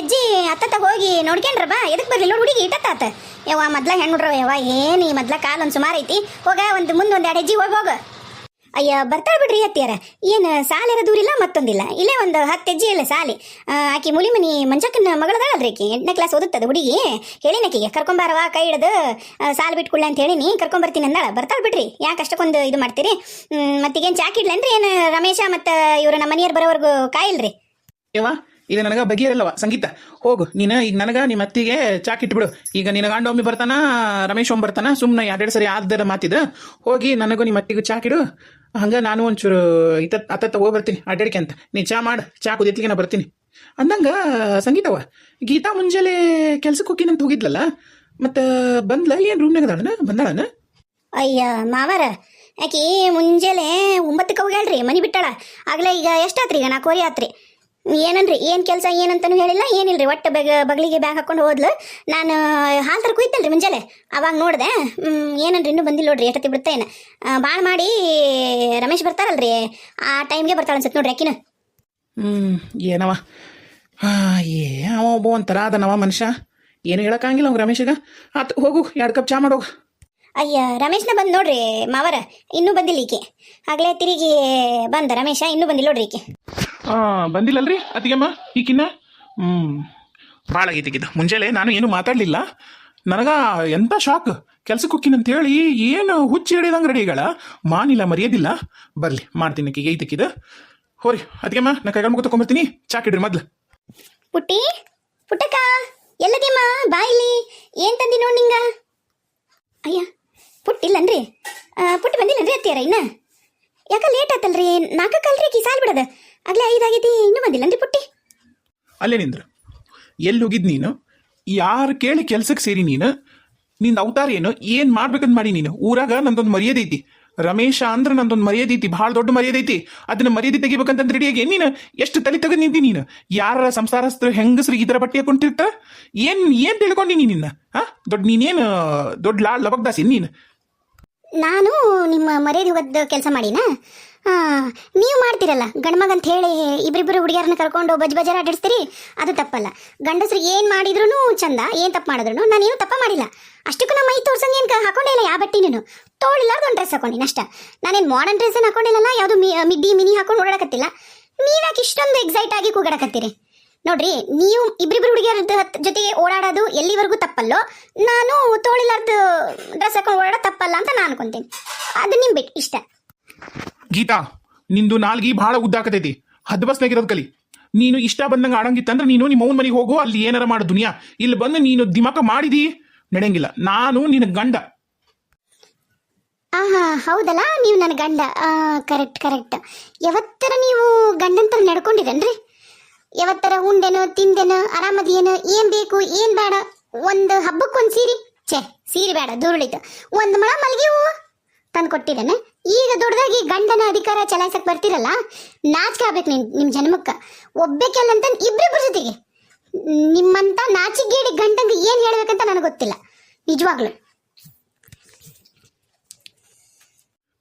ಹೆಜ್ಜೆ ಅತ್ತತ್ತ ಹೋಗಿ ನೋಡ್ಕೊಂಡ್ರ ಬಾ ಎದಕ್ಕೆ ಬರ್ಲಿಲ್ಲ ನೋಡಿ ಹುಡುಗಿ ಇಟ್ಟತ್ತಾತ ಯವ್ವ ಮೊದ್ಲ ಹೆಣ್ಬಿಡ್ರವ ಯವ್ವ ಏನು ಈ ಮೊದ್ಲ ಕಾಲ ಒಂದು ಸುಮಾರು ಐತಿ ಹೋಗ ಮುಂದೆ ಒಂದು 2 ಹೆಜ್ಜೆ ಹೋಗ ಅಯ್ಯ ಬರ್ತಾಳ ಬಿಡ್ರಿ ಅತ್ತಿಯಾರ ಏನು ಸಾಲಿರ ದೂರಿಲ್ಲ ಮತ್ತೊಂದಿಲ್ಲ ಇಲ್ಲೇ ಒಂದು 10 ಹೆಜ್ಜೆ ಇಲ್ಲ ಸಾಲಿ ಆಕಿ ಮುಲಿಮನಿ ಮಂಚಕ್ಕನ ಮಗಳದಾಳಲ್ರಿ ಆಕಿ 8ನೇ ಕ್ಲಾಸ್ ಓದುತ್ತದ ಹುಡುಗಿ ಹೇಳಿನಕಿಗೆ ಕರ್ಕೊಂಬಾರವಾ ಕೈ ಹಿಡಿದು ಸಾಲು ಬಿಟ್ಕೊಳ್ಳಿ ಅಂತ ಹೇಳಿನಿ ಕರ್ಕೊಂಬರ್ತೀನಿ ಅಂದಾಳ ಬರ್ತಾಳ ಬಿಡ್ರಿ ಯಾಕೆ ಅಷ್ಟಕ್ಕೊಂದು ಇದು ಮಾಡ್ತೀರಿ ಮತ್ತೀಗೇನು ಚಾಕಿಡ್ಲೇನ್ರಿ ಏನು ರಮೇಶ ಮತ್ತು ಇವರು ನಮ್ಮ ಮನೆಯವ್ರು ಬರೋವರೆಗೂ ಕಾಯಿಲ್ರಿ ಯವ್ವ ಇದು ನನಗೆ ಬಗೆಯಿರಲ್ಲವ ಸಂಗೀತ ಹೋಗು ನೀನು ಈಗ ನನಗೆ ನಿಮ್ಮ ಅತ್ತಿಗೆ ಚಾಕ್ ಇಟ್ಬಿಡು ಈಗ ನಿನ್ನ ಗಂಡ ಒಮ್ಮೆ ಬರ್ತಾನ ರಮೇಶ್ ಒಮ್ಮೆ ಬರ್ತಾನ ಸುಮ್ಮನೆ 2 ಸರಿ ಆದರ ಮಾತಿದ ಹೋಗಿ ನನಗೂ ನಿಮ್ಮ ಅತ್ತಿಗೆ ಚಾಕಿಡು ಹಂಗೆ ನಾನು ಒಂಚೂರು ಅತ್ತ ಹೋಗಿ ಬರ್ತೀನಿ ಅಡ್ಡಾಡಿಕೆ ಅಂತ ನೀ ಚಾ ಮಾಡು ಚಾ ಕುದಿತ್ಲಿಗೆ ನಾ ಬರ್ತೀನಿ ಅಂದಂಗ ಸಂಗೀತವ ಗೀತಾ ಮುಂಜಾನೆ ಕೆಲ್ಸಕ್ಕೆ ಹೋಗಿನಂತ ಹೋಗಿದ್ಲಲ್ಲ ಮತ್ತು ಬಂದ್ಲ ಏನು ರೂಮ್ನಾಗ ಬಂದಾಳನ ಅಯ್ಯ ಮಾವರ ಆಕಿ ಮುಂಜಾನೆ 9ಕ್ಕೆ ಹೋಗ್ಯಾಳ್ರಿ ಮನೆ ಬಿಟ್ಟಾಳ ಆಗ್ಲೇ ಈಗ ಎಷ್ಟಾತ್ರಿ ಈಗ 4 ಆತ್ರಿ ಏನನ್ರಿ ಏನು ಕೆಲಸ ಏನಂತನೂ ಹೇಳಿಲ್ಲ ಏನಿಲ್ರಿ ಒಟ್ಟು ಬಗಲಿಗೆ ಬ್ಯಾಗ್ ಹಾಕೊಂಡು ಹೋದ್ಲು ನಾನು ಹಾಲು ತರ ಕುಯ್ತಲ್ರಿ ಮುಂಜಾನೆ ಅವಾಗ ನೋಡಿದೆ ಏನನ್ರಿ ಇನ್ನೂ ಬಂದಿಲ್ಲ ನೋಡ್ರಿ ಎಷ್ಟೊತ್ತಿ ಬಿಡ್ತೇನೆ ಭಾಳ ಮಾಡಿ ರಮೇಶ್ ಬರ್ತಾರಲ್ರಿ ಆ ಟೈಮ್ಗೆ ಬರ್ತಾಳೆ ಅನ್ಸುತ್ತೆ ನೋಡ್ರಿ ಆಕಿನ ಏನವ ಅವ ಒಬ್ಬ ಒಂಥರ ಅದನವ ಮನುಷ್ಯ ಏನು ಹೇಳೋಕ್ಕಾಗಿಲ್ಲ ಅವ್ನು ರಮೇಶಗ ಆತು ಹೋಗು 2 ಕಪ್ ಚಾ ಮಾಡೋಗು ಅಯ್ಯ ರಮೇಶ್ನ ಬಂದು ನೋಡ್ರಿ ಮಾವರ ಇನ್ನೂ ಬಂದಿಲ್ಲ ಈಕೆ ಆಗ್ಲೇ ತಿರುಗಿ ಬಂದ ರಮೇಶ ಇನ್ನೂ ಬಂದಿಲ್ಲ ನೋಡ್ರಿ ಈಕೆ ಬಂದಿಲ್ಲಲ್ರಿ ಅತ್ತಿಗೆಮ್ಮ ಈಕಿನ್ನ ಭಾಳ ಆಗೈತಿಗಿದ್ದ ಮುಂಜಾನೆ ನಾನು ಏನು ಮಾತಾಡಲಿಲ್ಲ ನನಗ ಎಂಥ ಶಾಕ್ ಕೆಲ್ಸಕ್ಕೆ ಹೋಗ್ತೀನಂತೇಳಿ ಏನು ಹುಚ್ಚಿ ಹಿಡಿದಂಗೆ ರೆಡಿಗಳ ಮಾನಿಲ್ಲ ಮರ್ಯಾದಿಲ್ಲ ಬರಲಿ ಮಾಡ್ತೀನಿ ಆಕಿಗೆ ಐತಕ್ಕಿದ ಹೋರಿ ಅತ್ತಿಗೆಮ್ಮ ನಾ ಕೈಗಳು ಮುಖ ತಗೊಂಬರ್ತೀನಿ ಚಾಕಿಡ್ರಿ ಮೊದ್ಲು ಪುಟ್ಟಿ ಪುಟ್ಟಕ್ಕ ಎಲ್ಲದಿಮ್ಮ ಬಾಯಿಲಿ ಏನು ತಂದಿ ನೋಡಿ ನಿಂಗ ಅಯ್ಯ ಪುಟ್ಟಿಲ್ಲನ್ರಿ ಪುಟ್ಟಿ ಬಂದಿಲ್ಲನ್ರಿ ಅತ್ತಿಯಾರ ಇನ್ನ ಯಾಕೆ ಲೇಟ್ ಆತಲ್ರಿ 4 ಆಕಿ ಸಾಲ್ ಬಿಡದ ಆಗ್ಲೇ 5 ಆಗೈತಿ ಇನ್ನೂ ಬಂದಿಲ್ಲನ್ರಿ ಪುಟ್ಟಿ ಅಲ್ಲೇ ನಿಂದ್ರ ಎಲ್ಲಿ ಹೋಗಿದ್ ನೀನು ಯಾರು ಕೇಳಿ ಕೆಲ್ಸಕ್ಕೆ ಸೇರಿ ನೀನು ನಿಂದ ಅವತಾರ ಏನು ಏನು ಮಾಡ್ಬೇಕಂತ ಮಾಡಿ ನೀನು ಊರಾಗ ನಂದೊಂದು ಮರ್ಯಾದೆ ಐತಿ ರಮೇಶ ಅಂದ್ರೆ ನಂದೊಂದು ಮರ್ಯಾದೆ ಐತಿ ಭಾಳ ದೊಡ್ಡ ಮರ್ಯಾದೆ ಐತಿ ಅದನ್ನ ಮರ್ಯಾದೆ ತೆಗಿಬೇಕಂತ ರೆಡಿಯಾಗಿ ನೀನು ಎಷ್ಟು ತಲೆ ತೆಗೆದು ನಿಂತಿ ನೀನು ಯಾರ ಸಂಸಾರಸ್ಥರು ಹೆಂಗಸ್ರು ಈ ಥರ ಬಟ್ಟೆ ಹಾಕೊಂಡಿರ್ತಾರ ಏನು ತಿಳ್ಕೊಂಡಿ ನಿನ್ನ ನೀನೇನು ದೊಡ್ಡ ಲಬಕ್ದಾಸಿ ನೀನು ನಾನು ನಿಮ್ಮ ಮರ್ಯಾದೆ ಹೋಗದ ಕೆಲಸ ಮಾಡಿನಾ ನೀವು ಮಾಡ್ತಿರಲ್ಲ ಗಂಡ್ಮಗ ಅಂತ ಹೇಳಿ ಇಬ್ಬರಿಬ್ಬರು ಹುಡುಗಿಯರನ್ನ ಕರ್ಕೊಂಡು ಬಜಾರ ಅಡ್ಡಿಸ್ತೀರಿ ಅದು ತಪ್ಪಲ್ಲ ಗಂಡಸ್ರು ಏನು ಮಾಡಿದ್ರು ಚಂದ ಏನು ತಪ್ಪು ಮಾಡಿದ್ರು ನಾನೇನು ತಪ್ಪ ಮಾಡಿಲ್ಲ ಅಷ್ಟಕ್ಕೂ ನಮ್ಮ ಮೈ ತೋರ್ಸಂಗೆ ಏನು ಹಾಕೊಂಡೇ ಇಲ್ಲ ಯಾವ ಬಟ್ಟೆ ನೀನು ತೋಳಿಲ್ಲಾರ್ದು ಒಂದು ಡ್ರೆಸ್ ಹಾಕೊಂಡಿನಿ ಅಷ್ಟ ನಾನೇನು ಮಾಡರ್ನ್ ಡ್ರೆಸ್ ಹಾಕೊಂಡಿಲ್ಲಲ್ಲ ಯಾವುದು ಮಿಡ್ಡಿ ಮಿನಿ ಹಾಕೊಂಡು ಓಡಾಡಕತ್ತಿಲ್ಲ ನೀವ್ಯಾಕೆ ಇಷ್ಟೊಂದು ಎಕ್ಸೈಟ್ ಆಗಿ ಕೂಗಾಡಕತ್ತೀರಿ ನೋಡ್ರಿ ನೀವು ಇಬ್ಬರಿಬ್ಬರು ಹುಡುಗಿಯರ ಜೊತೆಗೆ ಓಡಾಡೋದು ಎಲ್ಲಿವರೆಗೂ ತಪ್ಪಲ್ಲೋ ನಾನು ತೋಳಿಲ್ಲಾರ್ದು ಡ್ರೆಸ್ ಹಾಕೊಂಡು ಓಡಾಡೋದು ತಪ್ಪಲ್ಲ ಅಂತ ನಾನು ಅನ್ಕೊಂತೀನಿ ಅದು ನಿಮ್ ಬಿಟ್ಟು ಇಷ್ಟ ಗೀತಾ ನಿಂದು ನಾಲ್ಗಿ ಭಾಳ ಉದ್ದಾಕತೈತಿ ಹದ್ಬಸ್ನಾಗಿರೋದು ಕಲಿ ನೀನು ಇಷ್ಟ ಬಂದಂಗೆ ಆಡಂಗಿತ್ತಂದ್ರೆ ನೀನು ನಿಮ್ಮ ಅವ್ನ ಮನೆಗೆ ಹೋಗು ಅಲ್ಲಿ ಏನಾರ ಮಾಡು ದುನಿಯಾ ಇಲ್ಲಿ ಬಂದು ನೀನು ದಿಮಾಕ ಮಾಡಿದಿ ನಡೆಯಂಗಿಲ್ಲ ನಾನು ನಿನ್ನ ಗಂಡ ಹೌದಲ್ಲ ನೀವು ನನ್ನ ಗಂಡ ಕರೆಕ್ಟ್ ಯಾವತ್ತರ ನೀವು ಗಂಡಂತರ ನಡ್ಕೊಂಡಿರೇನ್ರಿ ಯಾವತ್ತರ ಉಂಡೆನು ತಿಂದೆನು ಆರಾಮದೇನು ಏನ್ ಬೇಕು ಏನ್ ಬೇಡ ಒಂದು ಹಬ್ಬಕ್ಕೊಂದು ಸೀರೆ ಬೇಡ ದುರುಳಿತು ಒಂದು ಮೊಳ ಮಲ್ಗಿ ಹೂವು ತಂದು ಕೊಟ್ಟಿದ್ದೇನೆ ಈಗ ದೊಡ್ಡದಾಗಿ ಗಂಡನ ಅಧಿಕಾರ ಚಲಾಯಿಸಕ್ ಬರ್ತಿರಲ್ಲ ನಾಚಿಕೆ ಆಗ್ಬೇಕು ನಿಮ್ ಜನ್ಮಕ್ಕ ಒಬ್ಬೇಕಲ್ಲಂತ ಇಬ್ರಿಬ್ರ ಜೊತೆಗೆ ನಿಮ್ಮಂತ ನಾಚಿಗೇಡಿ ಗಂಡಂಗೆ ಏನ್ ಹೇಳ್ಬೇಕಂತ ನನಗೆ ಗೊತ್ತಿಲ್ಲ ನಿಜವಾಗ್ಲು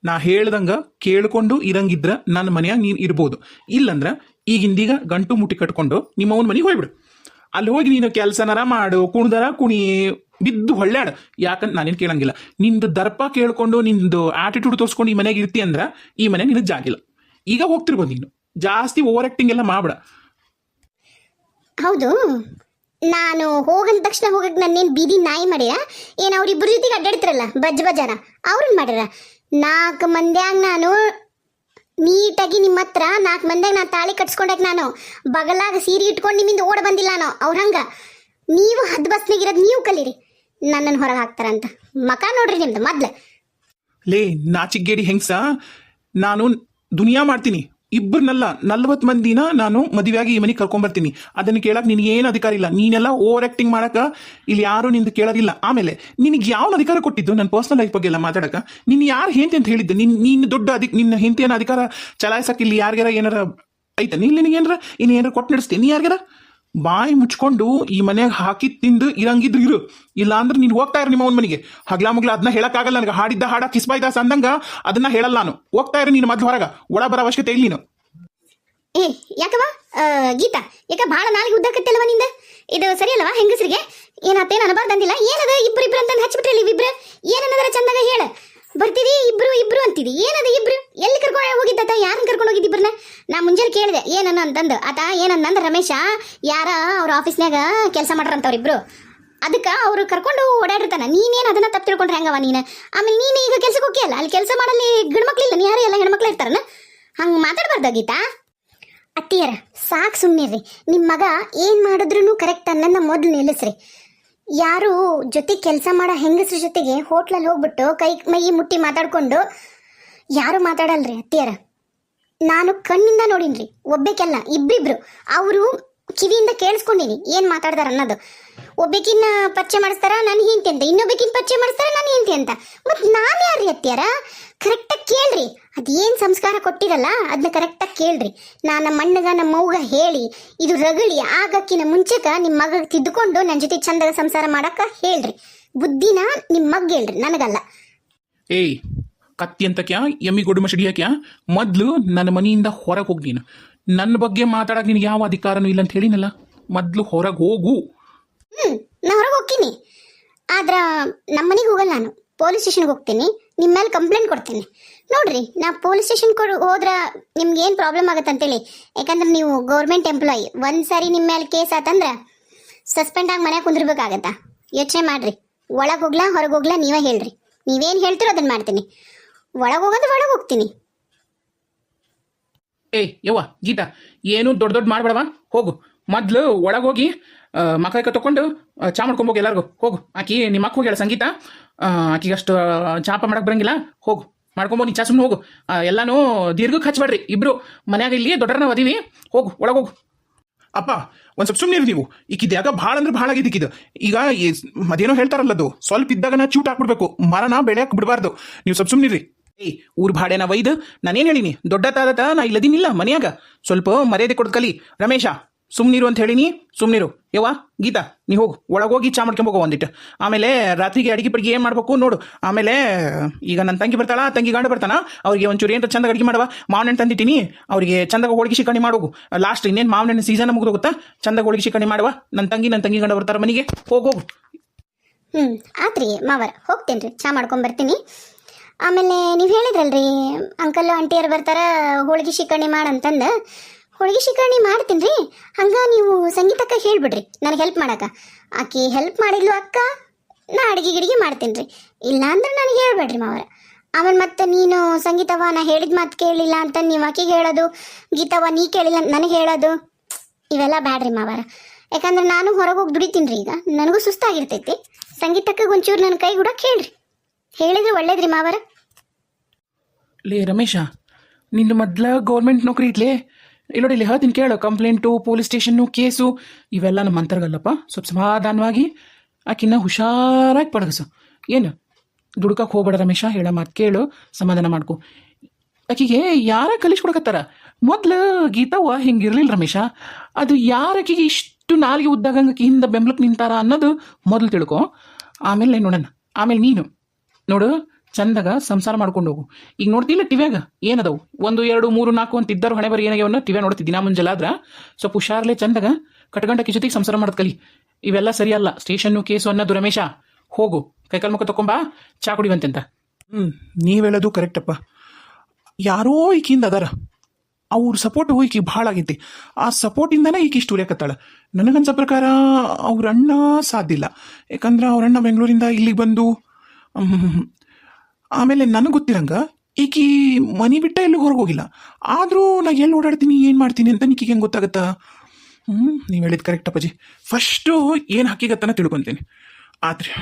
ನಾ ಹೇಳ್ದಂಗ ಕೇಳ್ಕೊಂಡು ಇರಂಗಿದ್ರ ನನ್ನ ಮನೆಯಾಗ ನೀನು ಇರ್ಬೋದು ಇಲ್ಲಂದ್ರ ಈಗಿಂದೀಗ ಗಂಟು ಮುಟ್ಟಿ ಕಟ್ಕೊಂಡು ನಿಮ್ಮ ಅವನ ಮನೆಗೆ ಹೋಗ್ಬಿಡು ಅಲ್ಲಿ ಹೋಗಿ ನೀನು ಕೆಲಸನಾರ ಮಾಡು ಕುಣ್ದರ ಕುಣಿ ಬಿದ್ದು ಹೊಳ್ಳ್ಯಾಡ ಯಾಕಂತ ನಾನೇನು ಕೇಳಂಗಿಲ್ಲ ನಿಂದು ದರ್ಪ ಕೇಳ್ಕೊಂಡು ನಿಂದು ಆಟಿಟ್ಯೂಡ್ ತೋರಿಸ್ಕೊಂಡು ಈ ಮನೆಗೆ ಇರ್ತಿ ಅಂದ್ರ ಈ ಮನೆ ನಿನಗೆ ಜಾಗಿಲ್ಲ ಈಗ ಹೋಗ್ತಿರ್ಬೋದು ನೀನು ಜಾಸ್ತಿ ಓವರ್ ಆಕ್ಟಿಂಗ್ ಎಲ್ಲ ಮಾಡ್ಬೇಡ ಹೌದು ನಾನು ಹೋಗಂದ ತಕ್ಷಣ ಹೋಗಕ್ಕೆ ನನ್ನೇನು ಬೀದಿ ನಾಯಿ ಮಾಡ್ಯ ಏನು ಅವ್ರಿಬ್ಬರ ಜೊತೆಗೆ ಅಡ್ಡಾಡ್ತಿರಲ್ಲ ಬಜಾರ ಅವ್ರನ್ನ ಮಾಡ್ಯಾರ 4 ಮಂದ್ಯಾಗ ನಾನು ನೀಟಾಗಿ ನಿಮ್ಮ ಹತ್ರ 4 ಮಂದ್ಯಾಗ ನಾನು ತಾಳಿ ಕಟ್ಸ್ಕೊಂಡಾಗ ನಾನು ಬಗಲಾಗ ಸೀರೆ ಇಟ್ಕೊಂಡು ನಿಮ್ಮಿಂದ ಓಡ ಬಂದಿಲ್ಲ ನಾನು ಅವ್ರ ಹಂಗ ನೀವು ಹದ್ಬಸ್ನಾಗಿರೋದು ನೀವು ಕಲೀರಿ ನನ್ನನ್ನು ಹೊರಗೆ ಹಾಕ್ತಾರಂತ ಮಕ ನೋಡ್ರಿ ನಿಮ್ದು ಮೊದ್ಲು ಲೇ ನಾಚಿಗೇಡಿ ಹೆಂಗ್ಸ ನಾನು ದುನಿಯಾ ಮಾಡ್ತೀನಿ ಇಬ್ಬರನ್ನಲ್ಲ 40 ಮಂದಿನ ನಾನು ಮದುವೆಯಾಗಿ ಈ ಮನೆಗೆ ಕರ್ಕೊಂಡ್ಬರ್ತೀನಿ ಅದನ್ನು ಕೇಳಕ್ ನಿನಗೆ ಏನು ಅಧಿಕಾರ ಇಲ್ಲ ನೀನೆಲ್ಲ ಓವರ್ ಆಕ್ಟಿಂಗ್ ಮಾಡಕ ಇಲ್ಲಿ ಯಾರು ನಿಂದು ಕೇಳೋದಿಲ್ಲ ಆಮೇಲೆ ನಿನಗೆ ಯಾವ ಅಧಿಕಾರ ಕೊಟ್ಟಿದ್ದು ನನ್ನ ಪರ್ಸನಲ್ ಲೈಫ್ ಬಗ್ಗೆ ಎಲ್ಲ ಮಾತಾಡಕ ನೀನು ಯಾರು ಹೆಂಡತಿ ಅಂತ ಹೇಳಿದ್ದೆ ನೀನು ದೊಡ್ಡ ನಿನ್ನ ಹೆಂಡತಿಯನ್ನ ಅಧಿಕಾರ ಚಲಾಯಿಸಕ್ಕೆ ಇಲ್ಲಿ ಯಾರಿಗಾರ ಏನಾರ ಐತೆ ನೀನು ನಿನಗೇನಾರ ಏನಾರ ಕೊಟ್ಟು ನಡೆಸ್ತೀನಿ ನೀ ಯಾರಿಗಾರ ಬಾಯಿ ಮುಚ್ಕೊಂಡು ಈ ಮನೆಯಾಗ ಹಾಕಿ ತಿಂದು ಇರಂಗಿದ್ರು ಇರು ಇಲ್ಲ ಅಂದ್ರೆ ನೀನು ಹೋಗ್ತಾ ಇರು ನಿಮ್ಮ ಅವನ ಮನೆಗೆ ಹಗ್ಲಾ ಮುಗ್ಲಾ ಅದನ್ನ ಹೇಳಕ್ಕಾಗಲ್ಲ ನನಗೆ ಹಾಡಿದ್ದ ಹಾಡ ಕಿಸ್ಬಾಯ್ದಾಸ್ ಅಂದಂಗ ಅದನ್ನ ಹೇಳಲ್ಲ ನಾನು ಹೋಗ್ತಾ ಇರು ನೀನು ಮೊದ್ಲು ಹೊರಗ ಒಳ ಬರೋ ಅವಶ್ಯಕತೆ ಇಲ್ಲ ನೀನು ಏ ಯಾಕವ ಗೀತಾ ಯಾಕ ಭಾಳ ನಾಲಿಗೆ ಉದ್ದಕತ್ತಿಲ್ಲವ ನಿಂದ ಇದು ಸರಿಯಲ್ಲವಾ ಹೆಂಗಸ್ರಿಗೆ ಏನಾತೇನು ಅನಬಾರ್ದಂದಿಲ್ಲ ಏನದ ಇಬ್ರು ಅಂತಂದು ಹಚ್ಬಿಟ್ರಲ್ಲಿ ಇಬ್ರು ಏನನ್ನದರ ಚಂದಾಗ ಹೇಳ ಬರ್ತಿದಿ ಇಬ್ರು ಅಂತಿದಿ ಏನದ ಇಬ್ರು ಎಲ್ಲಿ ಕರ್ಕೊಂಡು ಹೋಗಿದ್ದ ಯಾರನ್ನ ಕರ್ಕೊಂಡು ಹೋಗಿದ್ದಿ ಇಬ್ರನ್ನ ನಾ ಮುಂಜಾನೆ ಕೇಳಿದೆ ಏನನ್ನ ಅಂತಂದು ಆತ ಏನಂದ ರಮೇಶ ಯಾರ ಅವ್ರ ಆಫೀಸ್ನಾಗ ಕೆಲಸ ಮಾಡ್ರಂತವ್ರಿಬ್ರು ಅದಕ್ಕೆ ಅವ್ರು ಕರ್ಕೊಂಡು ಓಡಾಡಿರ್ತಾನ ನೀನೇನು ಅದನ್ನ ತಪ್ಪು ತಿಳ್ಕೊಂಡ್ರೆ ಹೆಂಗವ ನೀನು ಆಮೇಲೆ ನೀನು ಈಗ ಕೆಲ್ಸಕ್ಕೆ ಹೋಗಿಯಲ್ಲ ಅಲ್ಲಿ ಕೆಲಸ ಮಾಡಲಿ ಗಂಡ್ಮಕ್ಳಿಲ್ಲ ನೀ ಯಾರು ಎಲ್ಲ ಹೆಣ್ಮಕ್ಳು ಇರ್ತಾರನ ಹಂಗೆ ಮಾತಾಡ್ಬಾರ್ದ ಗೀತಾ ಅತ್ತಿಯರ ಸಾಕು ಸುಮ್ಮನಿರ್ರಿ ನಿಮ್ಮ ಮಗ ಏನು ಮಾಡಿದ್ರು ಕರೆಕ್ಟ್ ಅನ್ನೋದನ್ನ ಮೊದಲು ನಿಲ್ಲಿಸ್ರಿ ಯಾರು ಜೊತೆ ಕೆಲಸ ಮಾಡೋ ಹೆಂಗಸ್ರ ಜೊತೆಗೆ ಹೋಟ್ಲಲ್ಲಿ ಹೋಗ್ಬಿಟ್ಟು ಕೈ ಮೈ ಮುಟ್ಟಿ ಮಾತಾಡ್ಕೊಂಡು ಯಾರು ಮಾತಾಡಲ್ರಿ ಅತ್ತಿಯರ ನಾನು ಕಣ್ಣಿಂದ ನೋಡಿನ್ರಿ ಒಬ್ಬೇಕೆಲ್ಲ ಇಬ್ರಿಬ್ರು ಅವರು ಕಿವಿಯಿಂದ ಕೇಳಿಸ್ಕೊಂಡಿನಿ ಏನು ಮಾತಾಡ್ದಾರ ಅನ್ನೋದು ಒಬ್ಬಕಿನ್ನ ಪರಿಚಯ ಮಾಡಿಸ್ತಾರ ನಾನು ಹಿಂತಿ ಅಂತ ಇನ್ನೊಬ್ಬಕಿನ್ನ ಪರಿಚಯ ಮಾಡಿಸ್ತಾರ ನಾನು ಹಿಂತಿ ಅಂತ ಮತ್ತು ನಾನು ಯಾರ್ರಿ ಅತ್ತಿಯಾರ ಕರೆಕ್ಟಾಗಿ ಕೇಳ್ರಿ ಅದೇನು ಸಂಸ್ಕಾರ ಕೊಟ್ಟಿರಲ್ಲ ಅದನ್ನ ಕರೆಕ್ಟಾಗಿ ಕೇಳ್ರಿ ನಾನು ನಮ್ಮ ಅಣ್ಣಗ ನಮ್ಮ ಮೌಗ ಹೇಳಿ ಇದು ರಗಳಿ ಆಗಕ್ಕಿನ ಮುಂಚೆಕ ನಿಮ್ಮ ಮಗ ತಿದ್ದುಕೊಂಡು ನನ್ನ ಜೊತೆ ಚಂದದ ಸಂಸಾರ ಮಾಡಕ್ಕೆ ಹೇಳ್ರಿ ಬುದ್ಧಿನ ನಿಮ್ಮ ಮಗ್ ಹೇಳ್ರಿ ನನಗಲ್ಲ ಏಯ್ ಕತ್ತಿ ಅಂತಕ್ಯಾ ಎಮ್ಮಿ ಗೊಡು ಮಸಡಿಯಾಕ್ಯಾ ಮೊದ್ಲು ನನ್ನ ಮನೆಯಿಂದ ಹೊರಗೆ ಹೋಗಿ ನೀನು ನನ್ನ ಬಗ್ಗೆ ಮಾತಾಡಕ್ಕೆ ನಿನಗೆ ಯಾವ ಅಧಿಕಾರನೂ ಇಲ್ಲ ಅಂತ ಹೇಳಿನಲ್ಲ ಮೊದ್ಲು ಹೊರಗೆ ಹೋಗು ನಾ ಹೊರಗೆ ಹೋಗ್ತೀನಿ ಆದ್ರ ನಮ್ಮ ಮನೆಗೆ ಹೋಗಲ್ಲ ನಾನು ಪೊಲೀಸ್ ಸ್ಟೇಷನ್ಗೆ ಹೋಗ್ತೀನಿ ನಿಮ್ಮ ಮೇಲೆ ಕಂಪ್ಲೇಂಟ್ ಕೊಡ್ತೀನಿ ನೋಡ್ರಿ ನಾ ಪೊಲೀಸ್ ಸ್ಟೇಷನ್ ಹೋದ್ರ ನಿಮ್ಗೆ ಏನು ಪ್ರಾಬ್ಲಮ್ ಆಗುತ್ತೆ ಅಂತೇಳಿ ಯಾಕಂದ್ರೆ ನೀವು ಗೌರ್ಮೆಂಟ್ ಎಂಪ್ಲಾಯಿ ಒಂದು ಸಾರಿ ನಿಮ್ಮ ಮೇಲೆ ಕೇಸ್ ಆತಂದ್ರೆ ಸಸ್ಪೆಂಡ್ ಆಗಿ ಮನೆಗೆ ಕುಂದಿರ್ಬೇಕಾಗತ್ತಾ ಯೋಚನೆ ಮಾಡ್ರಿ ಒಳಗೆ ಹೋಗ್ಲಾ ಹೊರಗೆ ಹೋಗ್ಲಾ ನೀವೇ ಹೇಳ್ರಿ ನೀವೇನು ಹೇಳ್ತೀರೋ ಅದನ್ನ ಮಾಡ್ತೀನಿ ಒಳಗೆ ಹೋಗೋದು ಒಳಗೆ ಹೋಗ್ತೀನಿ ಏಯ್ ಯವ್ವ ಗೀತಾ ಏನು ದೊಡ್ಡ ದೊಡ್ಡ ಮಾಡಬೇಡವಾ ಹೋಗು ಮೊದ್ಲು ಒಳಗೋಗಿ ಮಕ್ಕಳಿಗೆ ತಗೊಂಡು ಚಾ ಮಾಡ್ಕೊಂಬೋಗಿ ಎಲ್ಲರಿಗೂ ಹೋಗು ಆಕಿ ನಿಮ್ಮ ಅಕ್ಕ ಹೋಗ್ಯಾಳ ಸಂಗೀತ ಆಕಿಗೆ ಅಷ್ಟು ಚಾಪ ಮಾಡಕ್ಕೆ ಬರಂಗಿಲ್ಲ ಹೋಗು ಮಾಡ್ಕೊಂಬೋ ನೀ ಚಾ ಸುಮ್ಮನೆ ಹೋಗು ಎಲ್ಲಾನು ದೀರ್ಘಕ್ಕೆ ಹಚ್ಬೇಡ್ರಿ ಇಬ್ರು ಮನ್ಯಾಗ ಇಲ್ಲಿ ದೊಡ್ಡರನ್ನ ಅದೀವಿ ಹೋಗು ಒಳಗೋಗು ಅಪ್ಪ ಒಂದು ಸ್ವಲ್ಪ ಸುಮ್ಮನೆ ನೀವು ಈಕಿದ ಯಾಕ ಭಾಳ ಅಂದ್ರೆ ಭಾಳ ಆಗಿದ್ದು ಈಗ ಅದೇನೋ ಹೇಳ್ತಾರಲ್ಲದು ಸ್ವಲ್ಪ ಇದ್ದಾಗ ನಾ ಚೂಟ್ ಹಾಕ್ಬಿಡ್ಬೇಕು ಮರನ ಬೆಳೆಯಕ್ಕೆ ಬಿಡಬಾರ್ದು ನೀವು ಸ್ವಲ್ಪ ಸುಮ್ಮನಿರಿ ಏಯ್ ಊರ್ ಭಾಡೆನ ವೈದ್ ನಾನೇನು ಹೇಳಿನಿ ದೊಡ್ಡ ತಾದತ ನಾ ಇಲ್ಲದಿನಿಲ್ಲ ಮನ್ಯಾಗ ಸ್ವಲ್ಪ ಮರ್ಯಾದೆ ಕೊಡ್ ಕಲಿ ರಮೇಶ ಸುಮ್ನಿರು ಅಂತ ಹೇಳಿನಿ ಸುಮ್ನಿರು ಯವ್ವ ಗೀತಾ ನೀ ಹೋಗು ಒಳಗೋಗಿ ಚಾ ಮಾಡ್ಕೊಂಬೋಗೋ ಒಂದಿಟ್ಟು ಆಮೇಲೆ ರಾತ್ರಿಗೆ ಅಡಿಗೆ ಪಡಿಗೆ ಏನು ಮಾಡ್ಬೇಕು ನೋಡು ಆಮೇಲೆ ಈಗ ನನ್ನ ತಂಗಿ ಬರ್ತಾಳ ತಂಗಿ ಗಂಡ ಬರ್ತಾನ ಅವ್ರಿಗೆ ಒಂಚೂರು ಏನು ಚಂದ ಅಡಿಗೆ ಮಾಡುವ ಮಾವನ ತಂದಿಟ್ಟಿನಿ ಅವ್ರಿಗೆ ಚಂದಾಗ ಹೋಳಿಗೆ ಶಿಕಣಿ ಮಾಡೋಗು ಲಾಸ್ಟ್ ಇನ್ನೇನು ಮಾವನ ಸೀಸನ್ ಮುಗಿದೋಗುತ್ತಾ ಚಂದಾಗ ಹೋಳಿಗೆ ಶಿಕಣಿ ಮಾಡುವ ನನ್ನ ತಂಗಿ ಗಂಡ ಬರ್ತಾರ ಮನೆಗೆ ಹೋಗು ಆತ್ರಿ ಮಾವರ ಹೋಗ್ತೇನೆ ರೀ ಚಾ ಮಾಡ್ಕೊಂಡ್ ಬರ್ತೀನಿ ಆಮೇಲೆ ನೀವು ಹೇಳಿದ್ರಲ್ರಿ ಅಂಕಲ್ ಆಂಟಿಯರು ಬರ್ತಾರ ಹೋಳಿಗೆ ಶಿಕರಣಿ ಮಾಡಂತಂದು ಹೋಳಿಗೆ ಶಿಕರಣಿ ಮಾಡ್ತೀನಿ ರೀ ಹಂಗೆ ನೀವು ಸಂಗೀತಕ್ಕ ಹೇಳ್ಬಿಡ್ರಿ ನನಗೆ ಹೆಲ್ಪ್ ಮಾಡಕ್ಕೆ ಆಕೆ ಹೆಲ್ಪ್ ಮಾಡಿದ್ಲು ಅಕ್ಕ ನಾ ಅಡುಗೆ ಗಿಡಿಗೆ ಮಾಡ್ತೀನಿ ರೀ ಇಲ್ಲ ಅಂದ್ರೆ ನನಗೆ ಹೇಳ್ಬೇಡ್ರಿ ಮಾವರ ಆಮೇಲೆ ಮತ್ತೆ ನೀನು ಸಂಗೀತವ ನಾ ಹೇಳಿದ ಮಾತು ಕೇಳಲಿಲ್ಲ ಅಂತ ನೀವು ಆಕೆಗೆ ಹೇಳೋದು ಗೀತವ ನೀ ಕೇಳಿಲ್ಲ ನನಗೆ ಹೇಳೋದು ಇವೆಲ್ಲ ಬ್ಯಾಡ್ರಿ ಮಾವರ ಯಾಕಂದ್ರೆ ನಾನು ಹೊರಗೆ ಹೋಗಿ ದುಡಿತೀನಿ ರೀ ಈಗ ನನಗೂ ಸುಸ್ತಾಗಿರ್ತೈತಿ ಸಂಗೀತಕ್ಕೆ ಒಂಚೂರು ನನ್ನ ಕೈ ಕೂಡ ಕೇಳ್ರಿ ಹೇಳಿದ್ರೆ ಒಳ್ಳೇದ್ರಿ ಮಾವರ ಲೇ ರಮೇಶ ನಿನ್ನ ಮೊದ್ಲ ಗೌರ್ಮೆಂಟ್ ನೌಕರಿ ಇಟ್ಲೇ ಇಲ್ಲೋಡಿ ಇಲ್ಲಿ ಹೇಳ್ತೀನಿ ಕೇಳು ಕಂಪ್ಲೇಂಟು ಪೊಲೀಸ್ ಸ್ಟೇಷನ್ನು ಕೇಸು ಇವೆಲ್ಲ ನಮ್ಮ ಅಂತರ್ಗಲ್ಲಪ್ಪ ಸ್ವಲ್ಪ ಸಮಾಧಾನವಾಗಿ ಆಕಿನ್ನ ಹುಷಾರಾಗಿ ಪಡಗಸು ಏನು ದುಡ್ಕಕ್ಕೆ ಹೋಗ್ಬೇಡ ರಮೇಶ ಹೇಳೋ ಮಾತು ಕೇಳು ಸಮಾಧಾನ ಮಾಡ್ಕೊ ಆಕಿಗೆ ಯಾರ ಕಲಿಸ್ಕೊಡಕತ್ತಾರ ಮೊದ್ಲು ಗೀತವ್ವ ಹಿಂಗಿರ್ಲಿಲ್ಲ ರಮೇಶ ಅದು ಯಾರಕಿಗೆ ಇಷ್ಟು ನಾಲಿಗೆ ಉದ್ದಾಗಂಗೆ ಹಿಂದೆ ಬೆಂಬಲಕ್ಕೆ ನಿಂತಾರ ಅನ್ನೋದು ಮೊದಲು ತಿಳ್ಕೊ ಆಮೇಲೆ ನೋಡೋಣ ಆಮೇಲೆ ನೀನು ನೋಡು ಚಂದಾಗ ಸಂಸಾರ ಮಾಡ್ಕೊಂಡು ಹೋಗು ಈಗ ನೋಡ್ತಿಲ್ಲ ಟಿವ್ಯಾಗ ಏನದವು 1 2 3 4 ಅಂತ ಇದ್ದರು ಹಣೆ ಬರೀ ಏನಾಗ್ಯವನ್ನ ಟಿವ್ಯಾಗ ನೋಡ್ತಿದ್ದಿ ದಿನ ಮುಂಜಾಲಾದ್ರ ಸ್ವಲ್ಪ ಹುಷಾರ್ಲೆ ಚಂದಾಗ ಕಟ್ಗಂಟಕಿ ಜೊತೆಗೆ ಸಂಸಾರ ಮಾಡೋದು ಕಲಿ ಇವೆಲ್ಲ ಸರಿಯಲ್ಲ ಸ್ಟೇಷನ್ನು ಕೇಸು ಅನ್ನೋದು ರಮೇಶ ಹೋಗು ಕೈಕಾಲು ಮುಖ ತಕೊಂಬಾ ಚಾ ಕುಡಿವಂತೆಂತ ನೀವು ಹೇಳೋದು ಕರೆಕ್ಟಪ್ಪ ಯಾರೋ ಈಕಿಂದ ಅದಾರ ಅವ್ರ ಸಪೋರ್ಟು ಈಕಿ ಭಾಳ ಆಗೈತಿ ಆ ಸಪೋರ್ಟಿಂದನೇ ಈಕಿ ಇಷ್ಟು ಉರಿಯಕತ್ತಾಳ ನನಗನ್ಸೋ ಪ್ರಕಾರ ಅವ್ರ ಅಣ್ಣ ಸಾಧ್ಯಿಲ್ಲ ಯಾಕಂದ್ರೆ ಅವ್ರ ಅಣ್ಣ ಬೆಂಗಳೂರಿಂದ ಇಲ್ಲಿಗೆ ಬಂದು ಆಮೇಲೆ ನನಗೆ ಗೊತ್ತಿರಂಗ ಈಕಿ ಮನೆ ಬಿಟ್ಟ ಎಲ್ಲೂ ಹೊರಗೆ ಹೋಗಿಲ್ಲ ಆದರೂ ನಾ ಎಲ್ಲಿ ಓಡಾಡ್ತೀನಿ ಏನು ಮಾಡ್ತೀನಿ ಅಂತ ಈಕಿಗೆ ಹೆಂಗೆ ಗೊತ್ತಾಗತ್ತಾ ನೀವು ಹೇಳಿದ್ದು ಕರೆಕ್ಟ್ ಅಪ್ಪಾಜಿ ಫಸ್ಟು ಏನು ಹಾಕಿಗತ್ತನ ತಿಳ್ಕೊತೀನಿ ಆದರೆ